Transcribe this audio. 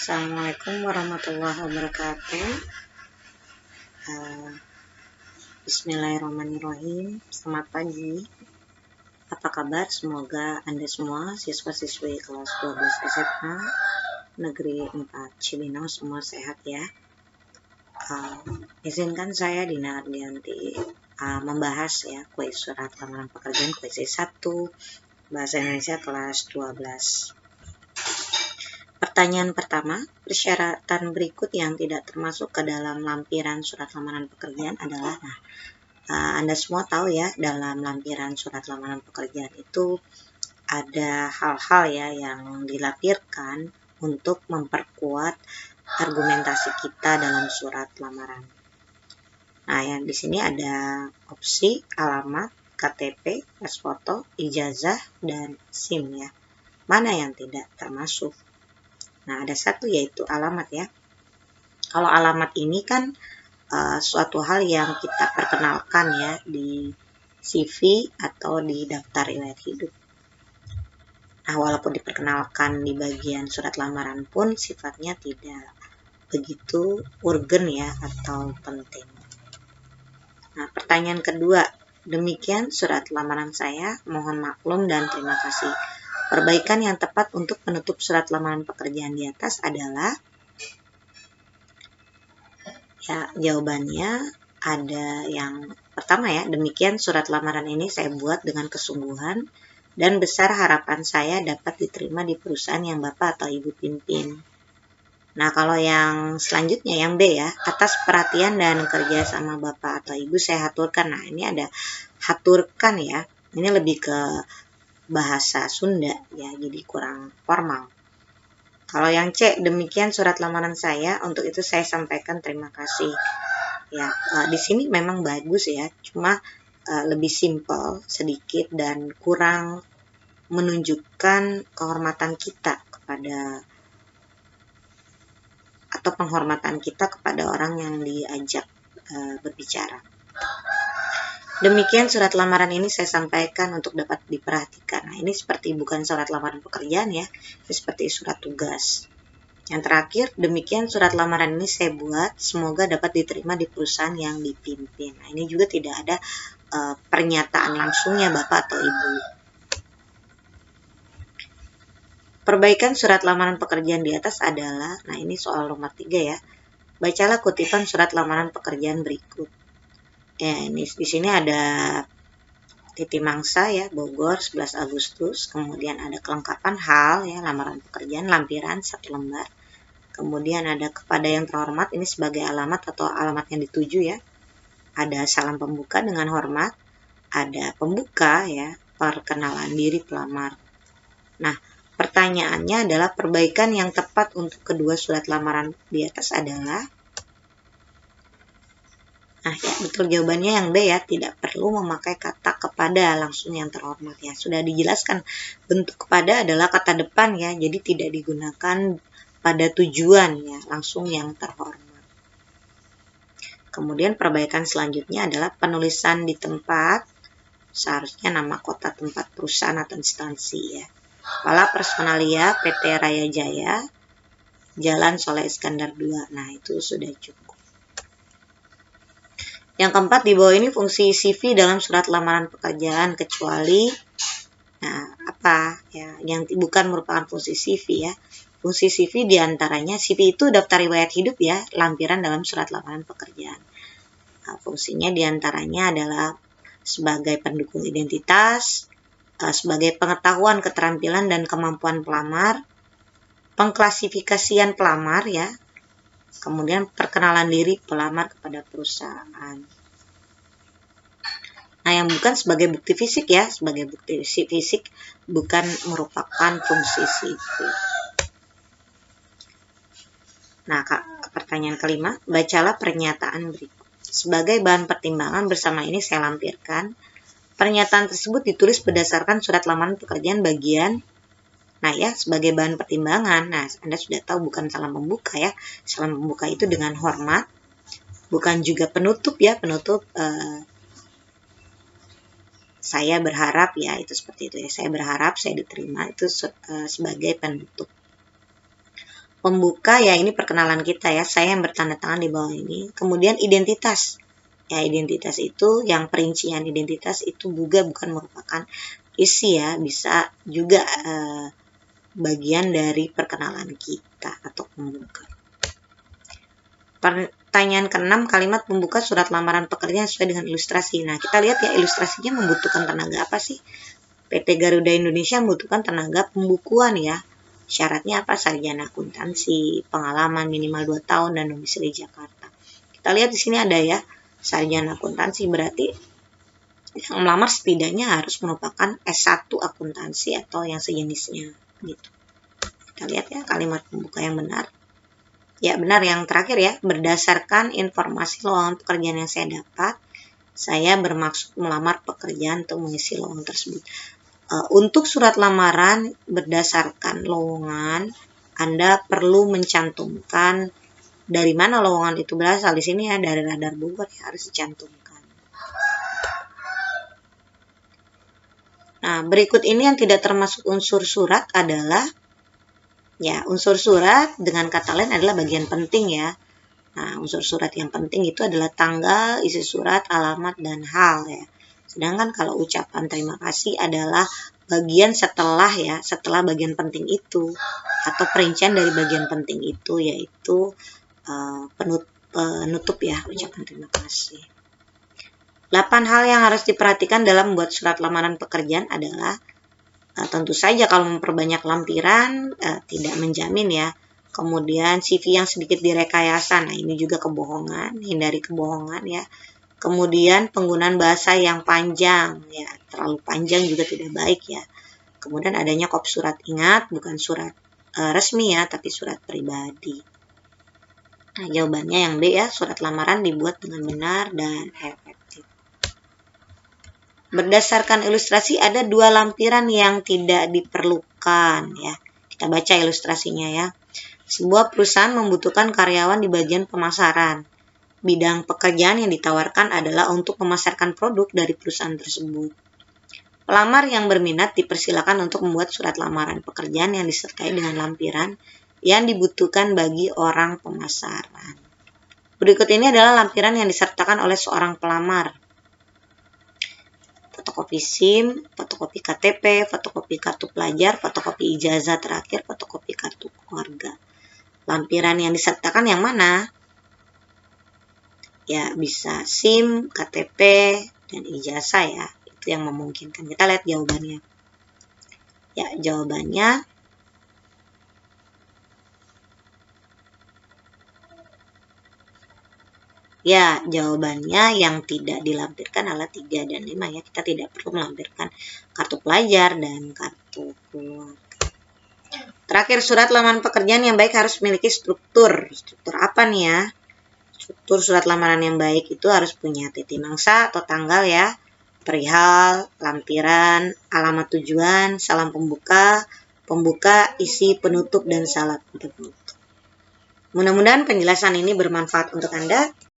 Assalamualaikum warahmatullahi wabarakatuh. Bismillahirrahmanirrahim. Selamat pagi. Apa kabar? Semoga Anda semua siswa-siswi kelas 12 SMA Negeri 4 Cibinong semua sehat ya. Izinkan saya Dina Ardianti membahas ya kuis surat lamaran pekerjaan kuis 1 Bahasa Indonesia kelas 12. Pertanyaan pertama, persyaratan berikut yang tidak termasuk ke dalam lampiran surat lamaran pekerjaan adalah, Anda semua tahu ya, dalam lampiran surat lamaran pekerjaan itu ada hal-hal ya yang dilampirkan untuk memperkuat argumentasi kita dalam surat lamaran. Nah, yang di sini ada opsi alamat, KTP, pas foto, ijazah, dan SIM ya. Mana yang tidak termasuk? Nah, ada satu yaitu alamat ya. Kalau alamat ini kan suatu hal yang kita perkenalkan ya di CV atau di daftar riwayat hidup. Nah, walaupun diperkenalkan di bagian surat lamaran pun sifatnya tidak begitu urgen ya atau penting. Nah, pertanyaan kedua, demikian surat lamaran saya, mohon maklum dan terima kasih. Perbaikan yang tepat untuk penutup surat lamaran pekerjaan di atas adalah, ya jawabannya ada yang pertama ya, demikian surat lamaran ini saya buat dengan kesungguhan dan besar harapan saya dapat diterima di perusahaan yang Bapak atau Ibu pimpin. Nah, kalau yang selanjutnya yang B ya, atas perhatian dan kerja sama Bapak atau Ibu saya haturkan. Nah, ini ada haturkan ya. Ini lebih ke bahasa Sunda ya, jadi kurang formal. Kalau yang C, demikian surat lamaran saya, untuk itu saya sampaikan terima kasih. Ya, di sini memang bagus ya, cuma lebih simpel sedikit dan kurang menunjukkan kehormatan kita kepada atau penghormatan kita kepada orang yang diajak berbicara. Demikian surat lamaran ini saya sampaikan untuk dapat diperhatikan. Nah, ini seperti bukan surat lamaran pekerjaan ya, ini seperti surat tugas. Yang terakhir, demikian surat lamaran ini saya buat, semoga dapat diterima di perusahaan yang dipimpin. Nah, ini juga tidak ada pernyataan langsungnya Bapak atau Ibu. Perbaikan surat lamaran pekerjaan di atas adalah, nah ini soal nomor 3 ya. Bacalah kutipan surat lamaran pekerjaan berikut. Ya, ini di sini ada Titi Mangsa ya, Bogor 11 Agustus. Kemudian ada kelengkapan hal ya, lamaran pekerjaan lampiran 1 lembar. Kemudian ada kepada yang terhormat, ini sebagai alamat atau alamat yang dituju ya. Ada salam pembuka dengan hormat. Ada pembuka ya, perkenalan diri pelamar. Nah, pertanyaannya adalah perbaikan yang tepat untuk kedua surat lamaran di atas adalah, nah ya betul jawabannya yang B ya, tidak perlu memakai kata kepada langsung yang terhormat ya. Sudah dijelaskan bentuk kepada adalah kata depan ya, jadi tidak digunakan pada tujuan ya, langsung yang terhormat. Kemudian perbaikan selanjutnya adalah penulisan di tempat, seharusnya nama kota tempat perusahaan atau instansi ya. Kepala Personalia PT Raya Jaya, Jalan Soleh Iskandar 2. Nah, itu sudah cukup. Yang keempat, di bawah ini fungsi CV dalam surat lamaran pekerjaan kecuali, nah apa ya, yang bukan merupakan fungsi CV ya. Fungsi CV diantaranya, CV itu daftar riwayat hidup ya, lampiran dalam surat lamaran pekerjaan. Nah, fungsinya diantaranya adalah sebagai pendukung identitas, sebagai pengetahuan keterampilan dan kemampuan pelamar, pengklasifikasian pelamar ya, kemudian perkenalan diri pelamar kepada perusahaan. Nah, yang bukan sebagai bukti fisik ya, sebagai bukti fisik bukan merupakan fungsi CV. Nah, pertanyaan kelima, bacalah pernyataan berikut. Sebagai bahan pertimbangan bersama ini saya lampirkan, pernyataan tersebut ditulis berdasarkan surat lamaran pekerjaan bagian, nah ya, sebagai bahan pertimbangan. Nah, Anda sudah tahu bukan salam pembuka ya. Salam pembuka itu dengan hormat, bukan juga penutup ya, penutup saya berharap ya, itu seperti itu ya. Saya berharap saya diterima, itu sebagai penutup. Pembuka ya ini perkenalan kita ya, saya yang bertanda tangan di bawah ini. Kemudian identitas. Ya, identitas itu yang perincian identitas itu juga bukan merupakan isi ya, bisa juga bagian dari perkenalan kita atau pembuka. Pertanyaan ke-6, kalimat pembuka surat lamaran pekerjaan sesuai dengan ilustrasi. Nah, kita lihat ya ilustrasinya membutuhkan tenaga apa sih? PT Garuda Indonesia membutuhkan tenaga pembukuan ya. Syaratnya apa? Sarjana akuntansi, pengalaman minimal 2 tahun dan domisili Jakarta. Kita lihat di sini ada ya, sarjana akuntansi berarti yang melamar setidaknya harus merupakan S1 akuntansi atau yang sejenisnya gitu. Kita lihat ya kalimat pembuka yang benar. Ya benar, yang terakhir ya, berdasarkan informasi lowongan pekerjaan yang saya dapat, saya bermaksud melamar pekerjaan untuk mengisi lowongan tersebut. Untuk surat lamaran berdasarkan lowongan, Anda perlu mencantumkan dari mana lowongan itu berasal. Di sini ya dari Radar Bogor ya, harus dicantumkan. Nah, berikut ini yang tidak termasuk unsur surat adalah ya, unsur surat dengan kata lain adalah bagian penting ya. Nah, unsur surat yang penting itu adalah tanggal, isi surat, alamat, dan hal ya. Sedangkan kalau ucapan terima kasih adalah bagian setelah ya, setelah bagian penting itu atau perincian dari bagian penting itu, yaitu penutup ya, ucapan terima kasih. 8 hal yang harus diperhatikan dalam membuat surat lamaran pekerjaan adalah tentu saja kalau memperbanyak lampiran tidak menjamin ya. Kemudian CV yang sedikit direkayasa, nah ini juga kebohongan, hindari kebohongan ya. Kemudian penggunaan bahasa yang panjang ya, terlalu panjang juga tidak baik ya. Kemudian adanya kop surat, ingat bukan surat resmi ya, tapi surat pribadi. Nah, jawabannya yang B ya, surat lamaran dibuat dengan benar dan efektif. Berdasarkan ilustrasi ada 2 lampiran yang tidak diperlukan ya. Kita baca ilustrasinya ya. Sebuah perusahaan membutuhkan karyawan di bagian pemasaran. Bidang pekerjaan yang ditawarkan adalah untuk memasarkan produk dari perusahaan tersebut. Pelamar yang berminat dipersilakan untuk membuat surat lamaran pekerjaan yang disertai dengan lampiran yang dibutuhkan bagi orang pemasaran. Berikut ini adalah lampiran yang disertakan oleh seorang pelamar. Fotokopi SIM, fotokopi KTP, fotokopi kartu pelajar, fotokopi ijazah terakhir, fotokopi kartu keluarga. Lampiran yang disertakan yang mana? Ya, bisa SIM, KTP, dan ijazah ya. Itu yang memungkinkan. Kita lihat jawabannya. Ya, jawabannya ya, jawabannya yang tidak dilampirkan adalah 3 dan 5 ya. Kita tidak perlu melampirkan kartu pelajar dan kartu keluarga. Terakhir, surat lamaran pekerjaan yang baik harus memiliki struktur. Struktur apa nih ya? Struktur surat lamaran yang baik itu harus punya titik mangsa atau tanggal ya, perihal, lampiran, alamat tujuan, salam pembuka, isi, penutup, dan salam penutup. Mudah-mudahan penjelasan ini bermanfaat untuk Anda.